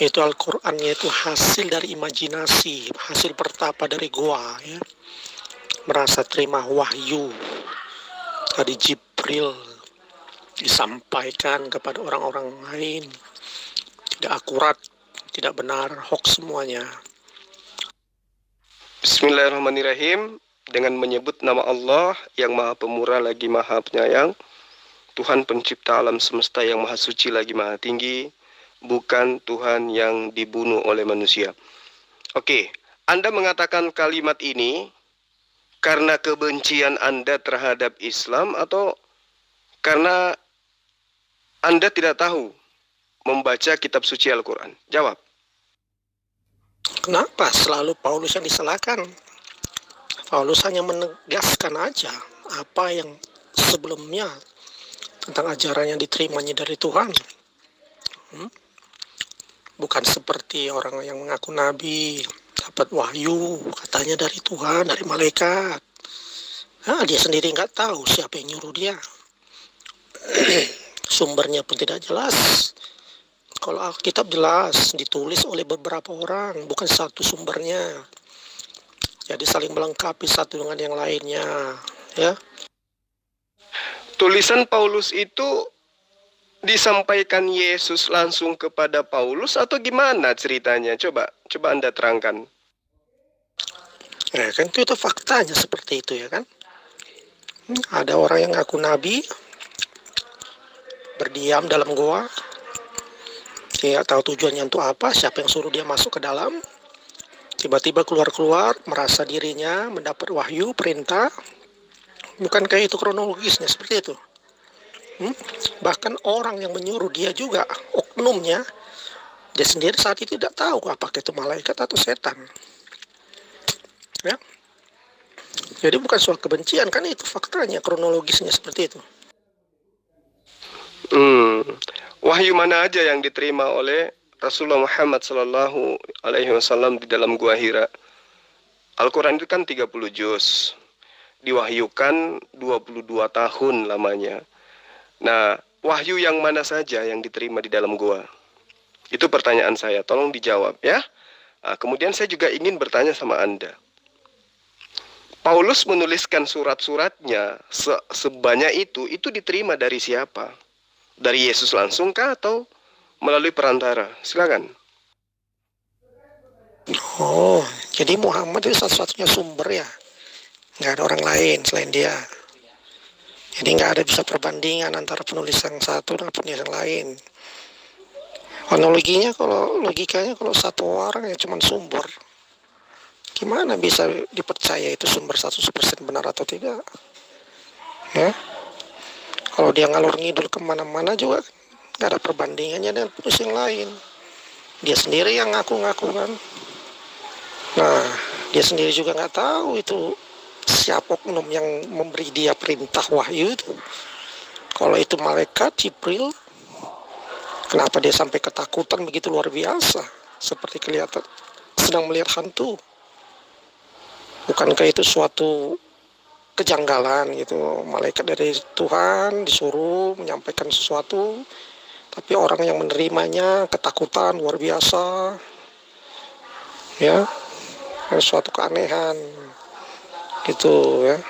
Itu Al-Qur'annya itu hasil dari imajinasi, hasil pertapa dari goa ya. Merasa terima wahyu dari Jibril disampaikan kepada orang-orang lain. Tidak akurat, tidak benar, hoax semuanya. Bismillahirrahmanirrahim. Dengan menyebut nama Allah yang Maha Pemurah lagi Maha Penyayang, Tuhan pencipta alam semesta yang Maha Suci lagi Maha Tinggi, bukan Tuhan yang dibunuh oleh manusia. Oke, Anda mengatakan kalimat ini karena kebencian Anda terhadap Islam atau karena Anda tidak tahu membaca kitab suci Al-Quran? Jawab. Kenapa selalu Paulus yang disalahkan? Paulus hanya menegaskan aja apa yang sebelumnya tentang ajaran yang diterimanya dari Tuhan. Bukan seperti orang yang mengaku nabi, dapat wahyu, katanya dari Tuhan, dari malaikat. Nah, dia sendiri nggak tahu siapa yang nyuruh dia. Sumbernya pun tidak jelas. Kalau Alkitab jelas, ditulis oleh beberapa orang, bukan satu sumbernya. Jadi saling melengkapi satu dengan yang lainnya, ya. Tulisan Paulus itu disampaikan Yesus langsung kepada Paulus atau gimana ceritanya? Coba Anda terangkan. Ya kan itu faktanya seperti itu ya kan. Ada orang yang ngaku nabi, berdiam dalam goa, tidak tahu tujuannya untuk apa, siapa yang suruh dia masuk ke dalam. Tiba-tiba keluar, merasa dirinya mendapat wahyu, perintah. Bukankah itu kronologisnya seperti itu? Bahkan orang yang menyuruh dia juga, oknumnya, dia sendiri saat itu tidak tahu apakah itu malaikat atau setan. Ya. Jadi bukan soal kebencian, kan itu faktanya, kronologisnya seperti itu. Wahyu mana aja yang diterima oleh Rasulullah Muhammad Sallallahu Alaihi Wasallam di dalam Gua Hira? Al-Quran itu kan 30 juz, diwahyukan 22 tahun lamanya. Nah, wahyu yang mana saja yang diterima di dalam gua? Itu pertanyaan saya, tolong dijawab ya. Nah, kemudian saya juga ingin bertanya sama Anda. Paulus menuliskan surat-suratnya sebanyak itu diterima dari siapa? Dari Yesus langsung kah atau melalui perantara? Silakan. Oh, jadi Muhammad itu satu-satunya sumber ya? Nggak ada orang lain selain dia. Jadi nggak ada bisa perbandingan antara penulis yang satu dengan penulis yang lain. Analoginya logikanya kalau satu orang yang cuma sumber, gimana bisa dipercaya itu sumber 100% benar atau tidak? Ya, kalau dia ngalor ngidul kemana-mana juga nggak ada perbandingannya dengan penulis yang lain. Dia sendiri yang ngaku-ngaku kan. Nah, dia sendiri juga nggak tahu itu siapa oknum yang memberi dia perintah wahyu itu. Kalau itu malaikat Jibril, kenapa dia sampai ketakutan begitu luar biasa, seperti kelihatan sedang melihat hantu? Bukankah itu suatu kejanggalan gitu? Malaikat dari Tuhan disuruh menyampaikan sesuatu, tapi orang yang menerimanya ketakutan luar biasa, ya, suatu keanehan gitu ya.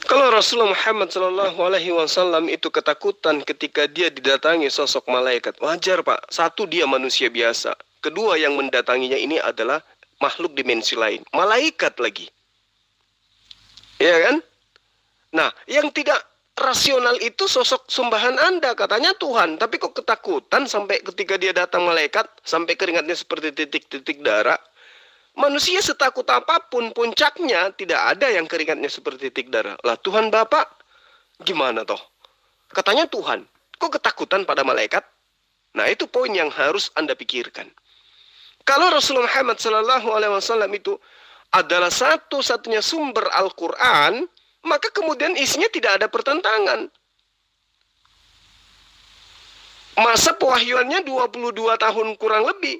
Kalau Rasulullah Muhammad Sallallahu Alaihi Wasallam itu ketakutan ketika dia didatangi sosok malaikat, wajar Pak. Satu, dia manusia biasa. Kedua, yang mendatanginya ini adalah makhluk dimensi lain, malaikat lagi. Ya kan? Nah, yang tidak rasional itu sosok sembahan Anda, katanya Tuhan. Tapi kok ketakutan sampai ketika dia datang malaikat, sampai keringatnya seperti titik-titik darah. Manusia setakut apapun, puncaknya tidak ada yang keringatnya seperti titik darah. Lah Tuhan Bapak, gimana toh? Katanya Tuhan, kok ketakutan pada malaikat? Nah, itu poin yang harus Anda pikirkan. Kalau Rasulullah Muhammad SAW itu adalah satu-satunya sumber Al-Quran, maka kemudian isinya tidak ada pertentangan. Masa pewahyuannya 22 tahun kurang lebih.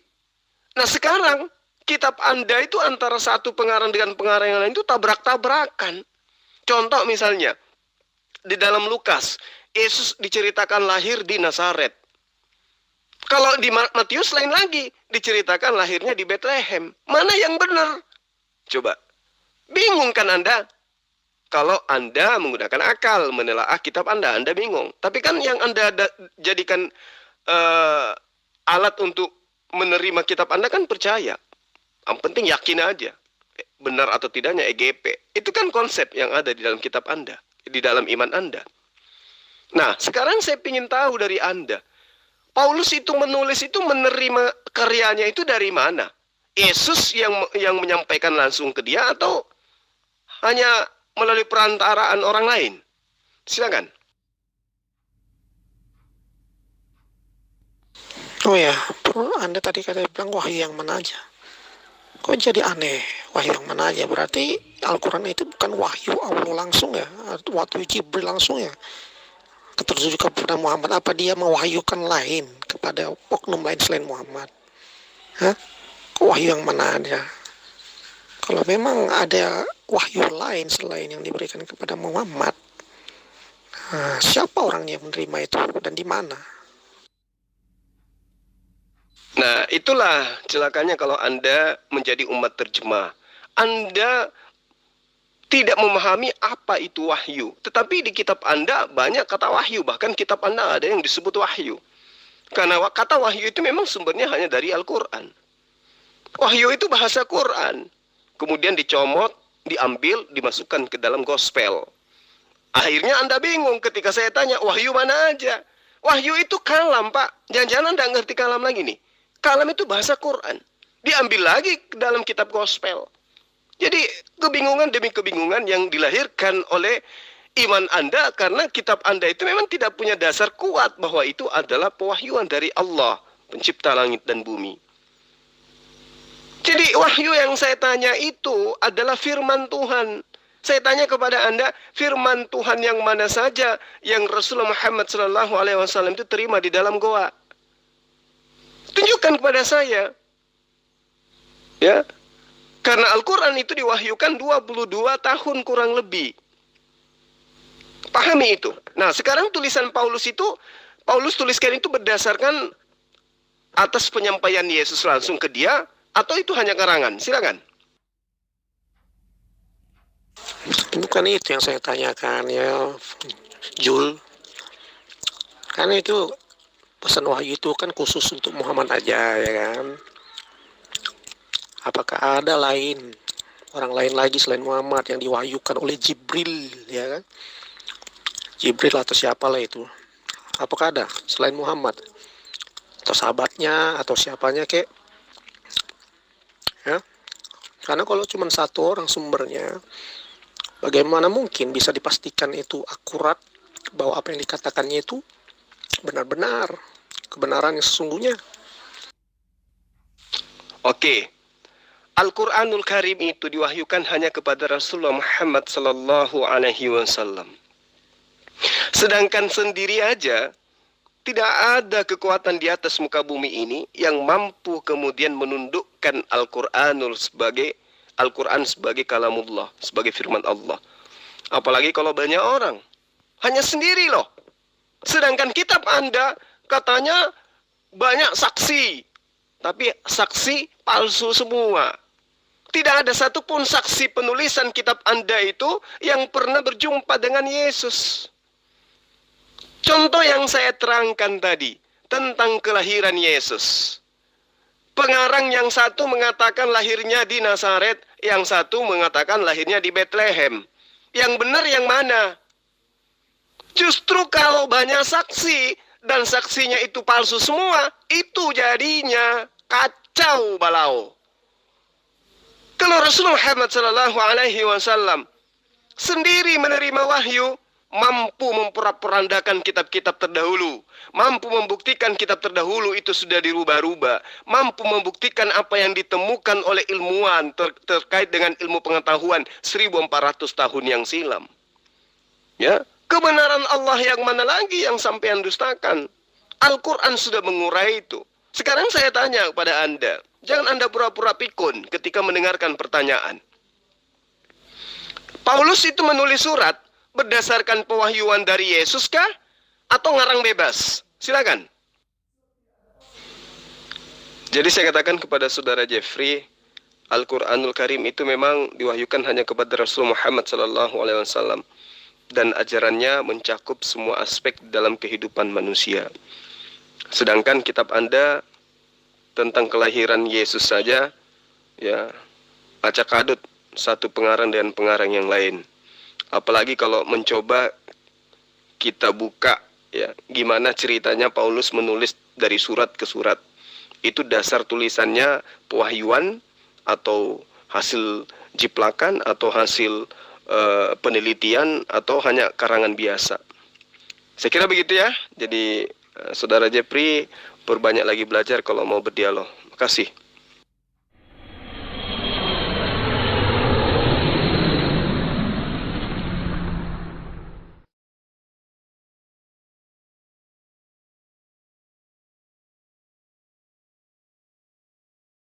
Nah sekarang, kitab Anda itu antara satu pengarang dengan pengarang yang lain itu tabrak-tabrakan. Contoh misalnya, di dalam Lukas, Yesus diceritakan lahir di Nazaret. Kalau di Matius lain lagi, diceritakan lahirnya di Bethlehem. Mana yang benar? Coba. Bingung kan Anda? Kalau Anda menggunakan akal menelaah kitab Anda bingung. Tapi kan yang Anda jadikan alat untuk menerima kitab Anda kan percaya. Yang penting yakin aja. Benar atau tidaknya EGP. Itu kan konsep yang ada di dalam kitab Anda. Di dalam iman Anda. Nah, sekarang saya ingin tahu dari Anda. Paulus itu menulis itu menerima karyanya itu dari mana? Yesus yang menyampaikan langsung ke dia atau hanya melalui perantaraan orang lain? Silakan. Oh ya, Anda tadi kata bilang wahyu yang mana aja. Kok jadi aneh, wahyu yang mana aja? Berarti Al-Quran itu bukan wahyu Allah langsung ya, wahyu Jibril langsung ya. Ketertujukan kepada Muhammad, apa dia mewahyukan lain kepada oknum lain selain Muhammad? Hah? Wahyu yang mana ada? Kalau memang ada wahyu lain selain yang diberikan kepada Muhammad, siapa orangnya yang menerima itu dan di mana? Nah, itulah celakanya kalau Anda menjadi umat terjemah. Anda tidak memahami apa itu wahyu. Tetapi di kitab Anda banyak kata wahyu. Bahkan kitab Anda ada yang disebut wahyu. Karena kata wahyu itu memang sumbernya hanya dari Al-Quran. Wahyu itu bahasa Quran. Kemudian dicomot, diambil, dimasukkan ke dalam gospel. Akhirnya Anda bingung ketika saya tanya, wahyu mana aja? Wahyu itu kalam, Pak. Jangan-jangan Anda ngerti kalam lagi nih. Kalam itu bahasa Quran. Diambil lagi ke dalam kitab gospel. Jadi kebingungan demi kebingungan yang dilahirkan oleh iman Anda karena kitab Anda itu memang tidak punya dasar kuat bahwa itu adalah pewahyuan dari Allah, pencipta langit dan bumi. Jadi wahyu yang saya tanya itu adalah firman Tuhan. Saya tanya kepada Anda, firman Tuhan yang mana saja yang Rasulullah Muhammad SAW itu terima di dalam goa? Tunjukkan kepada saya. Ya. Karena Al-Quran itu diwahyukan 22 tahun kurang lebih. Pahami itu. Nah, sekarang tulisan Paulus tuliskan itu berdasarkan atas penyampaian Yesus langsung ke dia, atau itu hanya karangan? Silakan. Bukan itu yang saya tanyakan ya, Jul. Karena itu pesan wahyu itu kan khusus untuk Muhammad aja ya kan. Apakah ada orang lain lagi selain Muhammad yang diwahyukan oleh Jibril ya kan? Jibril atau siapalah itu. Apakah ada selain Muhammad? Atau sahabatnya atau siapanya kek? Ya. Karena kalau cuma satu orang sumbernya, bagaimana mungkin bisa dipastikan itu akurat bahwa apa yang dikatakannya itu benar-benar kebenaran yang sesungguhnya? Oke. Al-Quranul Karim itu diwahyukan hanya kepada Rasulullah Muhammad sallallahu alaihi wasallam. Sedangkan sendiri aja tidak ada kekuatan di atas muka bumi ini yang mampu kemudian menundukkan Al-Quran sebagai kalamullah, sebagai firman Allah. Apalagi kalau banyak orang. Hanya sendiri loh. Sedangkan kitab Anda katanya banyak saksi. Tapi saksi palsu semua. Tidak ada satupun saksi penulisan kitab Anda itu yang pernah berjumpa dengan Yesus. Contoh yang saya terangkan tadi tentang kelahiran Yesus. Pengarang yang satu mengatakan lahirnya di Nazaret, yang satu mengatakan lahirnya di Bethlehem. Yang benar yang mana? Justru kalau banyak saksi dan saksinya itu palsu semua, itu jadinya kacau balau. Kalau Rasulullah Muhammad SAW sendiri menerima wahyu, mampu memperandakan kitab-kitab terdahulu, mampu membuktikan kitab terdahulu itu sudah dirubah-rubah, mampu membuktikan apa yang ditemukan oleh ilmuwan terkait dengan ilmu pengetahuan 1400 tahun yang silam. Ya, kebenaran Allah yang mana lagi yang sampean dustakan? Al-Quran sudah mengurai itu. Sekarang saya tanya kepada Anda, jangan Anda pura-pura pikun ketika mendengarkan pertanyaan. Paulus itu menulis surat berdasarkan pewahyuan dari Yesus kah? Atau ngarang bebas? Silakan. Jadi saya katakan kepada saudara Jeffrey, Al-Quranul Karim itu memang diwahyukan hanya kepada Rasulullah Muhammad SAW, dan ajarannya mencakup semua aspek dalam kehidupan manusia. Sedangkan kitab Anda tentang kelahiran Yesus saja, ya, acak adut satu pengarang dengan pengarang yang lain. Apalagi kalau mencoba kita buka, ya, gimana ceritanya Paulus menulis dari surat ke surat. Itu dasar tulisannya pewahyuan atau hasil jiplakan atau hasil penelitian atau hanya karangan biasa. Saya kira begitu ya. Jadi saudara Jeffrey perbanyak lagi belajar kalau mau berdialog. Terima kasih.